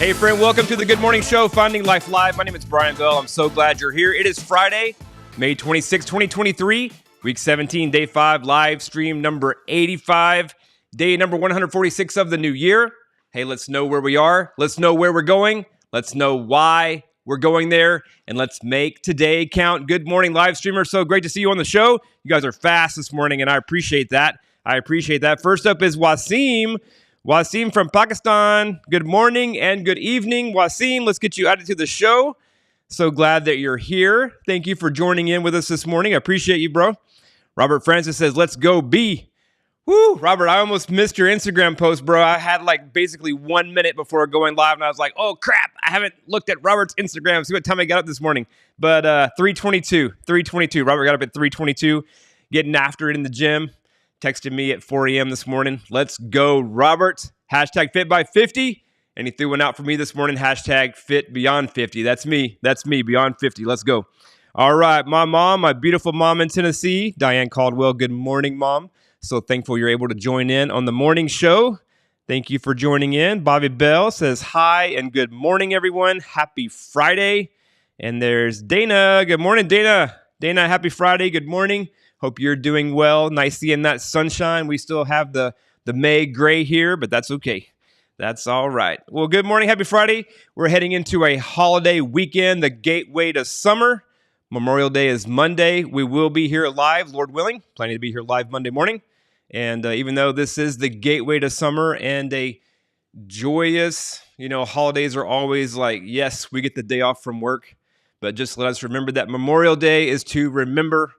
Hey, friend, welcome to the Good Morning Show, Finding Life Live. My name is sBrianBell. I'm so glad you're here. It is Friday, May 26, 2023, week 17, day 5, live stream number 85, day number 146 of the new year. Hey, let's know where we are. Let's know where we're going. Let's know why we're going there. And let's make today count. Good morning, live streamers. So great to see you on the show. You guys are fast this morning, and I appreciate that. First up is Wasim. Wasim from Pakistan. Good morning and good evening, Wasim. Let's get you added to the show. So glad that you're here. Thank you for joining in with us this morning. I appreciate you, bro. Robert Francis says, let's go B. Woo, Robert, I almost missed your Instagram post, bro. I had like basically 1 minute before going live, and I was like, oh, crap. I haven't looked at Robert's Instagram. See what time I got up this morning. But 3:22. Robert got up at 3:22, getting after it in the gym. Texted me at 4 a.m. this morning. Let's go, Robert. Hashtag fit by 50. And he threw one out for me this morning. Hashtag fit beyond 50. That's me, beyond 50. Let's go. All right, my mom, my beautiful mom in Tennessee, Diane Caldwell. Good morning, Mom. So thankful you're able to join in on the morning show. Thank you for joining in. Bobby Bell says hi and good morning, everyone. Happy Friday. And there's Dana. Good morning, Dana. Dana, happy Friday. Good morning. Hope you're doing well. Nice seeing that sunshine. We still have the May gray here, but that's okay. That's all right. Well, good morning. Happy Friday. We're heading into a holiday weekend, the gateway to summer. Memorial Day is Monday. We will be here live, Lord willing. Planning to be here live Monday morning. And even though this is the gateway to summer and a joyous, holidays are always like, yes, we get the day off from work. But just let us remember that Memorial Day is to remember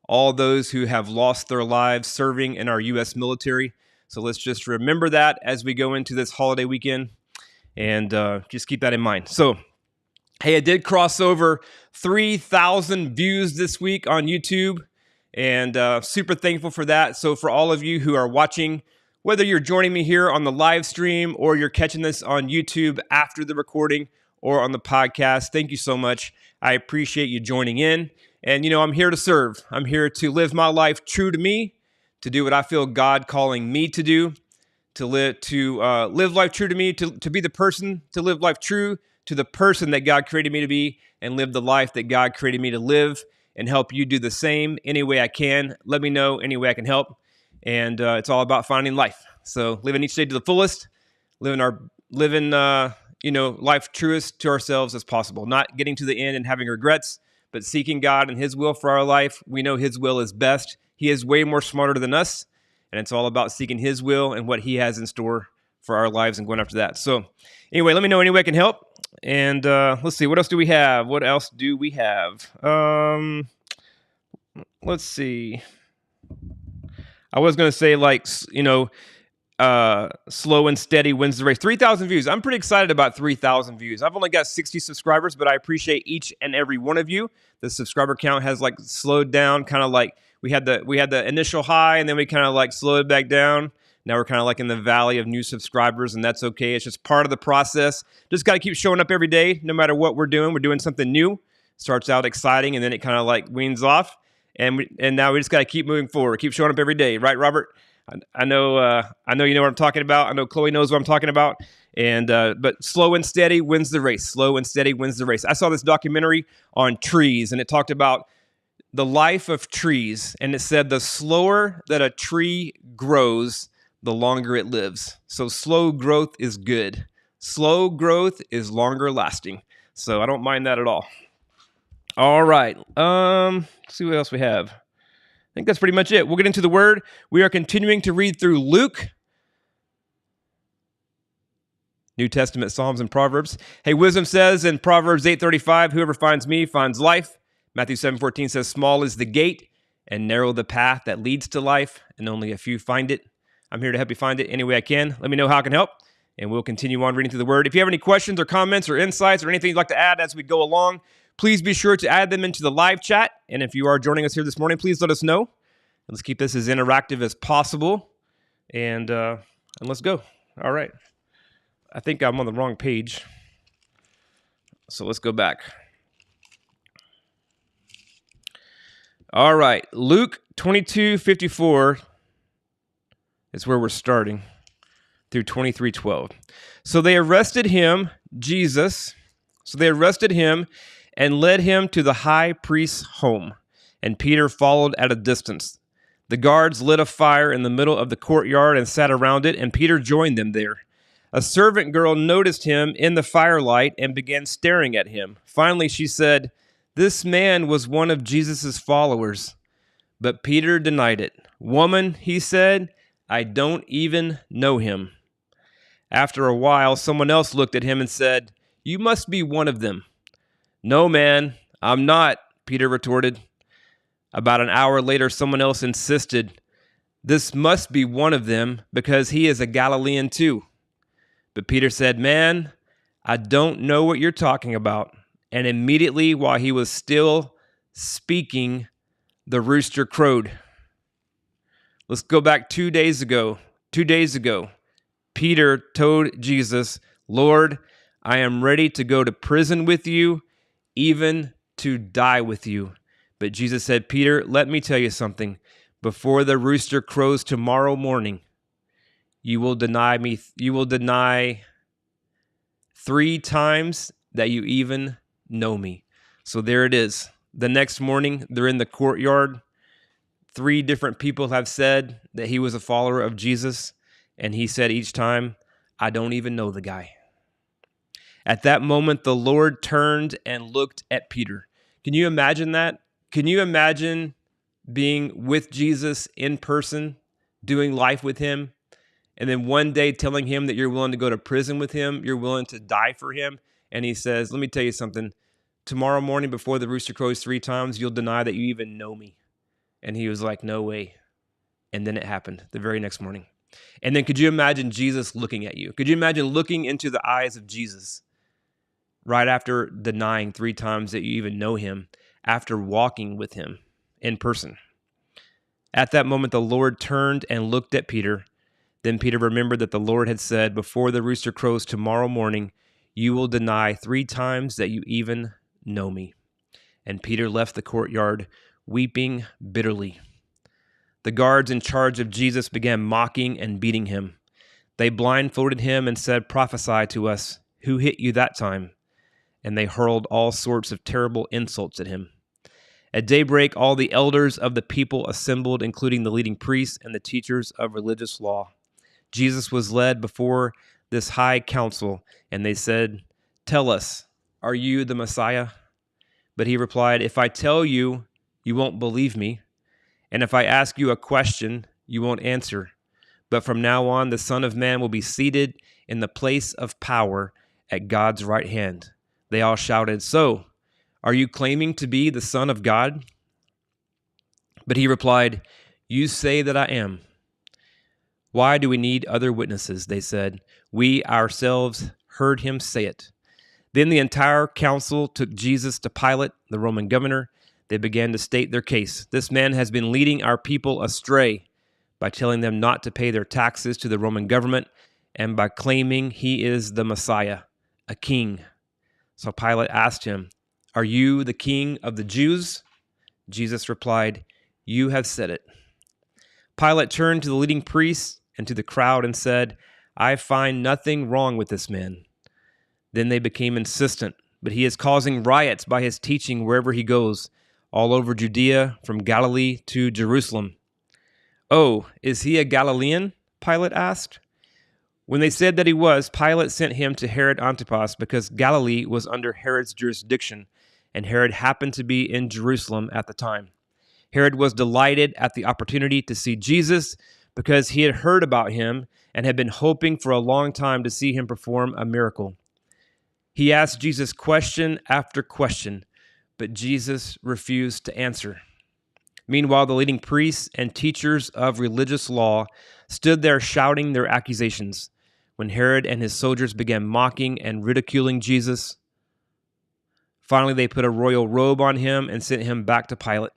all those who have lost their lives serving in our U.S. military. So let's just remember that as we go into this holiday weekend and just keep that in mind. So, hey, I did cross over 3,000 views this week on YouTube and super thankful for that. So for all of you who are watching, whether you're joining me here on the live stream or you're catching this on YouTube after the recording or on the podcast, thank you so much. I appreciate you joining in. And, I'm here to serve. I'm here to live my life true to me, to do what I feel God calling me to do, to live life true to me, to be the person, to live life true to the person that God created me to be and live the life that God created me to live and help you do the same any way I can. Let me know any way I can help. And it's all about finding life. So living each day to the fullest, living life truest to ourselves as possible, not getting to the end and having regrets, but seeking God and His will for our life. We know His will is best. He is way more smarter than us, and it's all about seeking His will and what He has in store for our lives and going after that. So anyway, let me know any way I can help. And let's see, what else do we have? Let's see. I was going to say slow and steady wins the race. 3,000 views. I'm pretty excited about 3,000 views. I've only got 60 subscribers, but I appreciate each and every one of you. The subscriber count has slowed down, kind of like we had the initial high and then we kind of slowed back down. Now we're kind of in the valley of new subscribers, and that's okay. It's just part of the process. Just got to keep showing up every day, no matter what we're doing. We're doing something new. Starts out exciting, and then it kind of weans off. And now we just got to keep moving forward. Keep showing up every day, right, Robert? I know you know what I'm talking about. I know Chloe knows what I'm talking about. And but slow and steady wins the race. Slow and steady wins the race. I saw this documentary on trees, and it talked about the life of trees. And it said the slower that a tree grows, the longer it lives. So slow growth is good. Slow growth is longer lasting. So I don't mind that at all. All right. Let's see what else we have. I think that's pretty much it. We'll get into the Word. We are continuing to read through Luke, New Testament, Psalms, and Proverbs. Hey, wisdom says in Proverbs 8:35, whoever finds me finds life. Matthew 7:14 says, small is the gate and narrow the path that leads to life, and only a few find it. I'm here to help you find it any way I can. Let me know how I can help, and we'll continue on reading through the Word. If you have any questions or comments or insights or anything you'd like to add as we go along, please be sure to add them into the live chat. And if you are joining us here this morning, please let us know. Let's keep this as interactive as possible. And let's go. All right. I think I'm on the wrong page. So let's go back. All right. Luke 22:54 is where we're starting through 23:12. So they arrested him, Jesus. So they arrested him and led him to the high priest's home, and Peter followed at a distance. The guards lit a fire in the middle of the courtyard and sat around it, and Peter joined them there. A servant girl noticed him in the firelight and began staring at him. Finally, she said, "This man was one of Jesus' followers." But Peter denied it. "Woman," he said, "I don't even know him." After a while, someone else looked at him and said, "You must be one of them." "No, man, I'm not," Peter retorted. About an hour later, someone else insisted, "This must be one of them because he is a Galilean too." But Peter said, "Man, I don't know what you're talking about." And immediately, while he was still speaking, the rooster crowed. Let's go back 2 days ago. 2 days ago, Peter told Jesus, "Lord, I am ready to go to prison with you, even to die with you." But Jesus said, "Peter, let me tell you something. Before the rooster crows tomorrow morning, you will deny me. You will deny 3 times that you even know me." So there it is. The next morning, they're in the courtyard. 3 different people have said that he was a follower of Jesus, and he said each time, "I don't even know the guy." At that moment, the Lord turned and looked at Peter. Can you imagine that? Can you imagine being with Jesus in person, doing life with him, and then one day telling him that you're willing to go to prison with him, you're willing to die for him, and he says, "Let me tell you something. Tomorrow morning before the rooster crows 3 times, you'll deny that you even know me." And he was like, "No way." And then it happened the very next morning. And then could you imagine Jesus looking at you? Could you imagine looking into the eyes of Jesus right after denying 3 times that you even know him, after walking with him in person? At that moment, the Lord turned and looked at Peter. Then Peter remembered that the Lord had said, "Before the rooster crows tomorrow morning, you will deny 3 times that you even know me." And Peter left the courtyard, weeping bitterly. The guards in charge of Jesus began mocking and beating him. They blindfolded him and said, "Prophesy to us. Who hit you that time?" And they hurled all sorts of terrible insults at him. At daybreak, all the elders of the people assembled, including the leading priests and the teachers of religious law. Jesus was led before this high council, and they said, "Tell us, are you the Messiah?" But he replied, "If I tell you, you won't believe me. And if I ask you a question, you won't answer. But from now on, the Son of Man will be seated in the place of power at God's right hand." They all shouted, "So, are you claiming to be the Son of God?" But he replied, "You say that I am." "Why do we need other witnesses?" they said. "We ourselves heard him say it." Then the entire council took Jesus to Pilate, the Roman governor. They began to state their case. "This man has been leading our people astray by telling them not to pay their taxes to the Roman government and by claiming he is the Messiah, a king." So Pilate asked him, "Are you the king of the Jews?" Jesus replied, "You have said it." Pilate turned to the leading priests and to the crowd and said, "I find nothing wrong with this man." Then they became insistent, "But he is causing riots by his teaching wherever he goes, all over Judea, from Galilee to Jerusalem." "Oh, is he a Galilean?" Pilate asked. When they said that he was, Pilate sent him to Herod Antipas because Galilee was under Herod's jurisdiction, and Herod happened to be in Jerusalem at the time. Herod was delighted at the opportunity to see Jesus because he had heard about him and had been hoping for a long time to see him perform a miracle. He asked Jesus question after question, but Jesus refused to answer. Meanwhile, the leading priests and teachers of religious law stood there shouting their accusations. When Herod and his soldiers began mocking and ridiculing Jesus, finally they put a royal robe on him and sent him back to Pilate.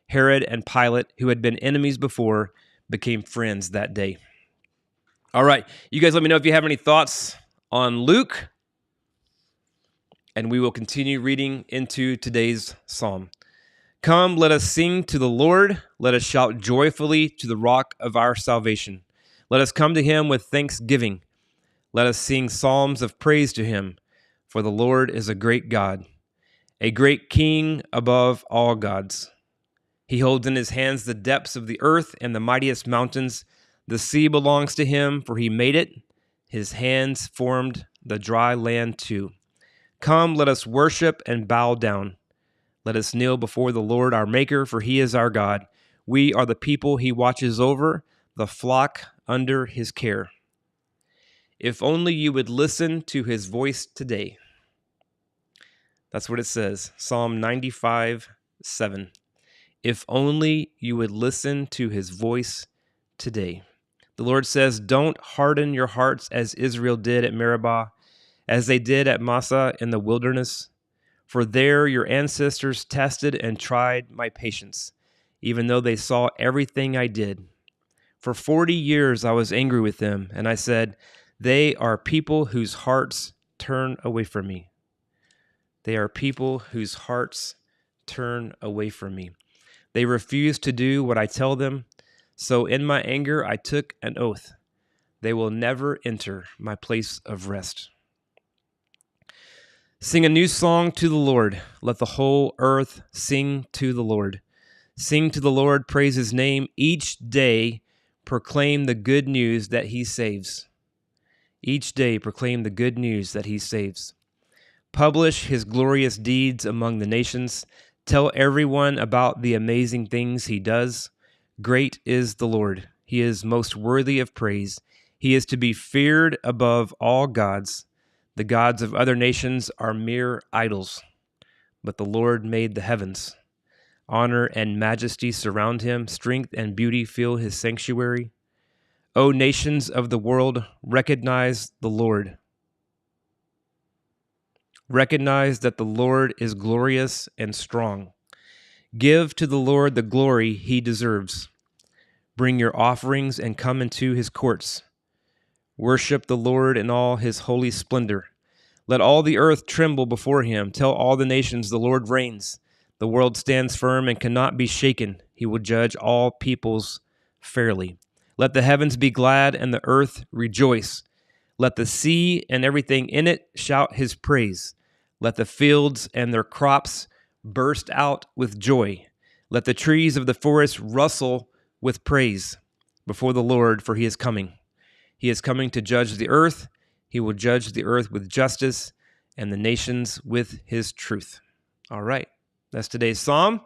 Herod and Pilate, who had been enemies before, became friends that day. All right, you guys let me know if you have any thoughts on Luke, and we will continue reading into today's psalm. "Come, let us sing to the Lord. Let us shout joyfully to the rock of our salvation. Let us come to him with thanksgiving. Let us sing psalms of praise to him. For the Lord is a great God, a great King above all gods. He holds in his hands the depths of the earth and the mightiest mountains. The sea belongs to him, for he made it. His hands formed the dry land too. Come, let us worship and bow down. Let us kneel before the Lord our Maker, for he is our God. We are the people he watches over, the flock under his care. If only you would listen to his voice today. That's what it says, Psalm 95:7. If only you would listen to his voice today. The Lord says, don't harden your hearts as Israel did at Meribah, as they did at Massah in the wilderness. For there your ancestors tested and tried my patience, even though they saw everything I did. For 40 years I was angry with them, and I said, they are people whose hearts turn away from me. They are people whose hearts turn away from me. They refuse to do what I tell them. So in my anger I took an oath. They will never enter my place of rest. Sing a new song to the Lord. Let the whole earth sing to the Lord. Sing to the Lord, praise his name. Each day proclaim the good news that he saves. Each day proclaim the good news that he saves. Publish his glorious deeds among the nations. Tell everyone about the amazing things he does. Great is the Lord. He is most worthy of praise. He is to be feared above all gods. The gods of other nations are mere idols, but the Lord made the heavens. Honor and majesty surround him. Strength and beauty fill his sanctuary. O nations of the world, recognize the Lord. Recognize that the Lord is glorious and strong. Give to the Lord the glory he deserves. Bring your offerings and come into his courts. Worship the Lord in all his holy splendor. Let all the earth tremble before him. Tell all the nations the Lord reigns. The world stands firm and cannot be shaken. He will judge all peoples fairly. Let the heavens be glad and the earth rejoice. Let the sea and everything in it shout his praise. Let the fields and their crops burst out with joy. Let the trees of the forest rustle with praise before the Lord, for he is coming. He is coming to judge the earth. He will judge the earth with justice and the nations with his truth. All right, that's today's psalm.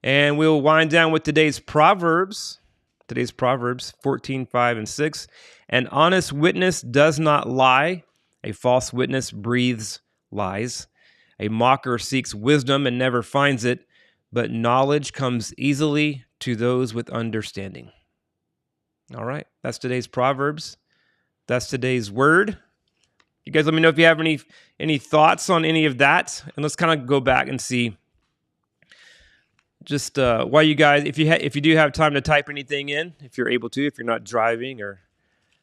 And we'll wind down with today's Proverbs. Today's Proverbs 14:5-6. An honest witness does not lie. A false witness breathes lies. A mocker seeks wisdom and never finds it, but knowledge comes easily to those with understanding. All right, that's today's Proverbs. That's today's word. You guys let me know if you have any thoughts on any of that. And let's kind of go back and see just why you guys, if you do have time to type anything in, if you're able to, if you're not driving or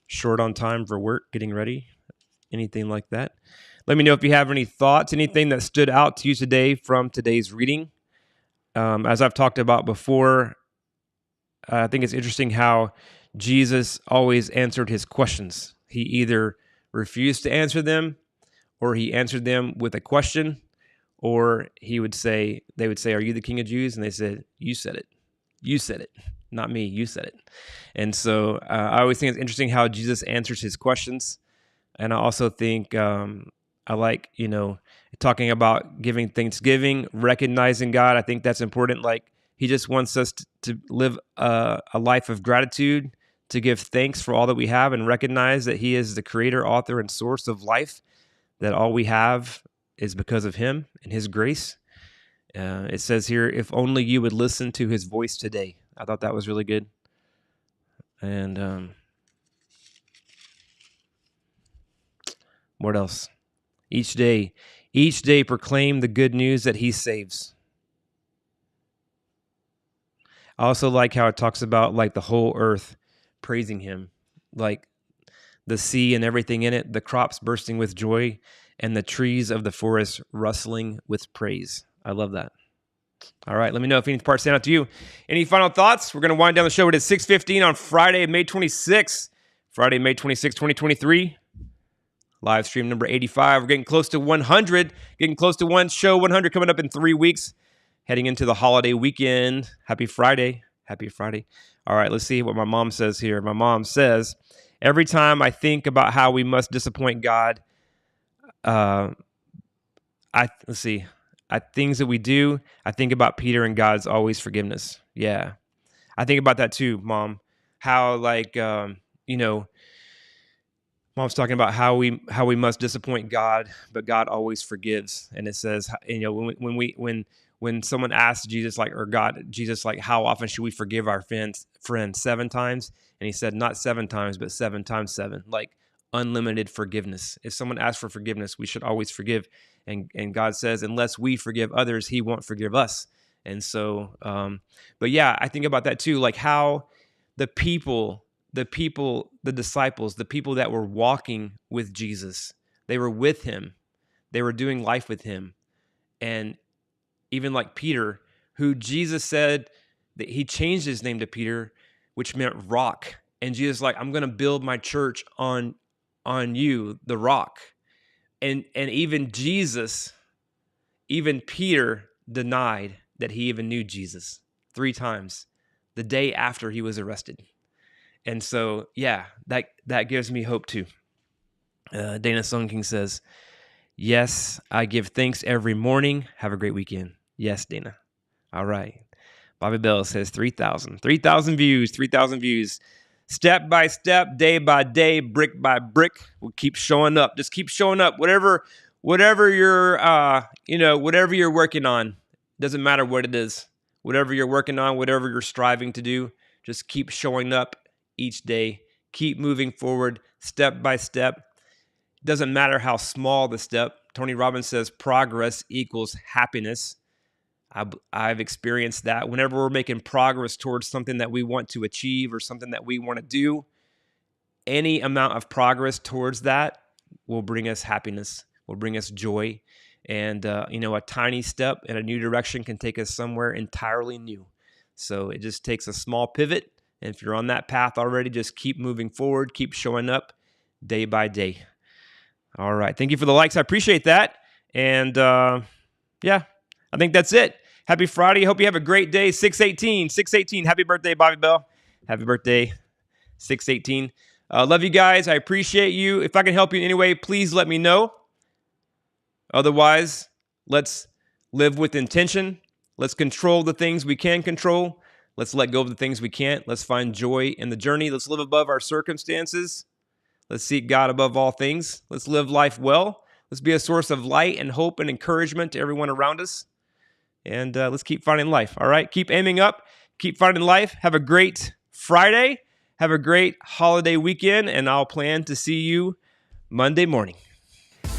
short on time for work, getting ready, anything like that. Let me know if you have any thoughts, anything that stood out to you today from today's reading. As I've talked about before, I think it's interesting how Jesus always answered his questions. He either refused to answer them, or he answered them with a question, or they would say, "Are you the King of Jews?" And they said, "You said it. You said it. Not me. You said it." And so I always think it's interesting how Jesus answers his questions. And I also think I like, talking about giving thanksgiving, recognizing God. I think that's important. Like, he just wants us to live a life of gratitude, to give thanks for all that we have and recognize that he is the creator, author, and source of life, that all we have is because of him and his grace. It says here, if only you would listen to his voice today. I thought that was really good. And what else? Each day proclaim the good news that he saves. I also like how it talks about like the whole earth praising him, like the sea and everything in it, the crops bursting with joy, and the trees of the forest rustling with praise. I love that. All right, let me know if any parts stand out to you. Any final thoughts? We're going to wind down the show. It is 6:15 on Friday, May 26th. Friday, May 26th, 2023. Live stream number 85. We're getting close to 100. Getting close to show 100 coming up in 3 weeks. Heading into the holiday weekend. Happy Friday. Happy Friday. All right, let's see what my mom says here. My mom says, every time I think about how we must disappoint God, things that we do, I think about Peter and God's always forgiveness. Yeah. I think about that too, Mom. How Mom's talking about how we must disappoint God, but God always forgives. And it says, when someone asks Jesus, Jesus, how often should we forgive our friends 7 times? And he said, not 7 times, but 7 times 7, like unlimited forgiveness. If someone asks for forgiveness, we should always forgive. And God says, unless we forgive others, he won't forgive us. And so, but yeah, I think about that too, like how the disciples, the people that were walking with Jesus, they were with him, they were doing life with him. And even like Peter, who Jesus said that he changed his name to Peter, which meant rock. And Jesus I'm going to build my church on you, the rock. And even Peter denied that he even knew Jesus 3 times the day after he was arrested. And so, yeah, that gives me hope too. Dana Song King says, yes, I give thanks every morning. Have a great weekend. Yes, Dana. All right. Bobby Bell says 3,000 views. Step by step, day by day, brick by brick. We'll keep showing up. Just keep showing up. Whatever you're, whatever you're working on, doesn't matter what it is. Whatever you're working on, whatever you're striving to do, just keep showing up each day. Keep moving forward, step by step. Doesn't matter how small the step. Tony Robbins says progress equals happiness. I've experienced that. Whenever we're making progress towards something that we want to achieve or something that we want to do, any amount of progress towards that will bring us happiness, will bring us joy. And, a tiny step in a new direction can take us somewhere entirely new. So it just takes a small pivot. And if you're on that path already, just keep moving forward, keep showing up day by day. All right. Thank you for the likes. I appreciate that. And I think that's it. Happy Friday. Hope you have a great day. 6/18. Happy birthday, Bobby Bell. Happy birthday, 6/18. Love you guys. I appreciate you. If I can help you in any way, please let me know. Otherwise, let's live with intention. Let's control the things we can control. Let's let go of the things we can't. Let's find joy in the journey. Let's live above our circumstances. Let's seek God above all things. Let's live life well. Let's be a source of light and hope and encouragement to everyone around us. And let's keep finding life, all right? Keep aiming up. Keep finding life. Have a great Friday. Have a great holiday weekend, and I'll plan to see you Monday morning.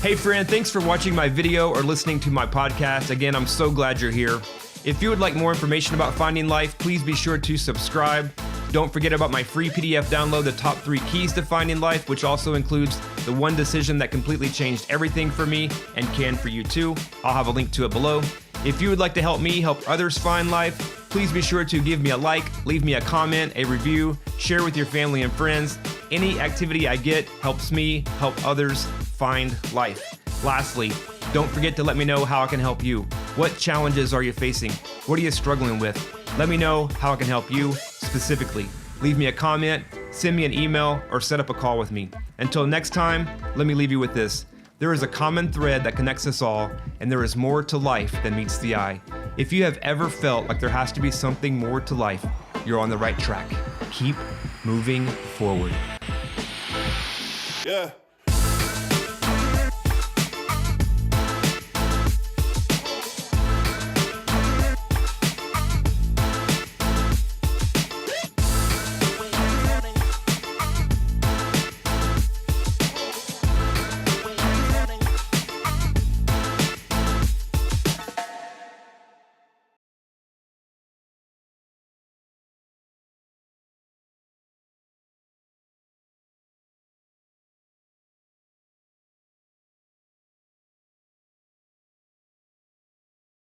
Hey, friend, thanks for watching my video or listening to my podcast. Again, I'm so glad you're here. If you would like more information about finding life, please be sure to subscribe. Don't forget about my free PDF download, The Top 3 Keys to Finding Life, which also includes the one decision that completely changed everything for me and can for you too. I'll have a link to it below. If you would like to help me help others find life, please be sure to give me a like, leave me a comment, a review, share with your family and friends. Any activity I get helps me help others find life. Lastly, don't forget to let me know how I can help you. What challenges are you facing? What are you struggling with? Let me know how I can help you specifically. Leave me a comment, send me an email, or set up a call with me. Until next time, let me leave you with this. There is a common thread that connects us all, and there is more to life than meets the eye. If you have ever felt like there has to be something more to life, you're on the right track. Keep moving forward. Yeah.